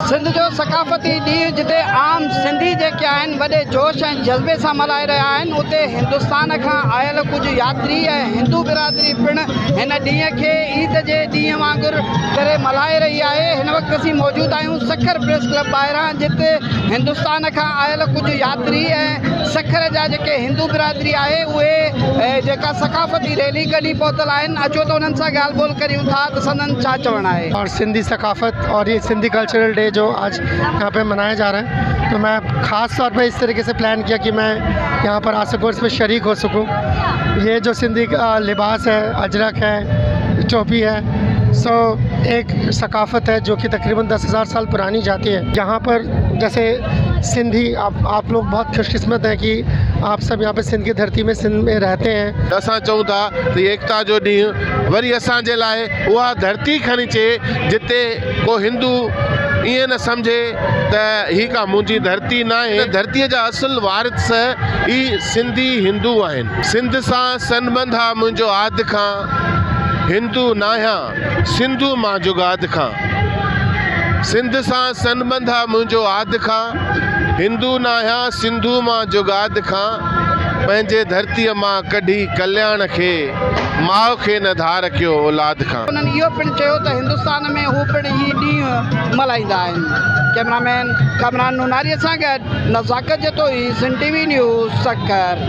सिंध जो सकाफ़ती ॾींहुं जिते आम सिंधी जेके आहिनि वॾे जोश ऐं जज़्बे सां मल्हाए रहिया आहिनि, उते हिंदुस्तान खां आयल कुझु यात्री ऐं हिंदू बिरादरी पिणु हिन ॾींहं खे ईद जे ॾींहं वांगुरु करे मल्हाए रही आहे। हिन वक़्तु असीं मौजूदु आहियूं सखर प्रेस क्लब ॿाहिरां, जिते हिंदुस्तान खां आयल कुझु यात्री ऐं सखर जा जेके हिंदू बिरादरी आहे उहे जेका सकाफ़ती रैली कढी पहुतल आहिनि। अचो त उन्हनि सां ॻाल्हि ॿोल करियूं था त संदन छा चवणु आहे। और सिंधी सकाफ़त और ये सिंधी कल्चरल डे जो आज यहाँ पे मनाया जा रहा है, तो मैं ख़ास तौर पे इस तरीके से प्लान किया कि मैं यहाँ पर आ सकूँ, इसमें शरीक हो सकूँ। ये जो सिंधी लिबास है, अजरक है, टोपी है, एक सकाफ़त है जो कि तकरीबन 10,000 साल पुरानी जाती है। यहाँ पर जैसे सिंधी आप लोग बहुत खुशकिस्मत हैं कि आप सब यहाँ पे सिंध की धरती में, सिंध में रहते हैं। असां चऊं था त एकता जो ॾींहुं वरी असांजे लाइ उहा धरती खणी अचे जिते को हिंदू ईअं न सम्झे त ही का मुंहिंजी धरती न आहे। धरतीअ जा असुल वारिस ई सिंधी हिंदू आहिनि। सिंध सां संबंध आहे मुंहिंजो आदि खां, हिंदू न आहियां सिंधू मां जुगाद खां। सिंध सां संबंध आहे मुंहिंजो आदि खां, हिंदू न आहियां सिंधू मां जुगाद खां। पंहिंजे धरतीअ मां कढी कल्याण खे, माउ खे न धार कयो औलाद खां। उन्हनि इहो पिणु चयो त हिंदुस्तान में हू पिणु ही ॾींहुं मल्हाईंदा आहिनि। कैमरामैन कमरान नूनारीअ सां गॾु नज़ाकत जतोई, सिंध टीवी न्यूज़ सखर।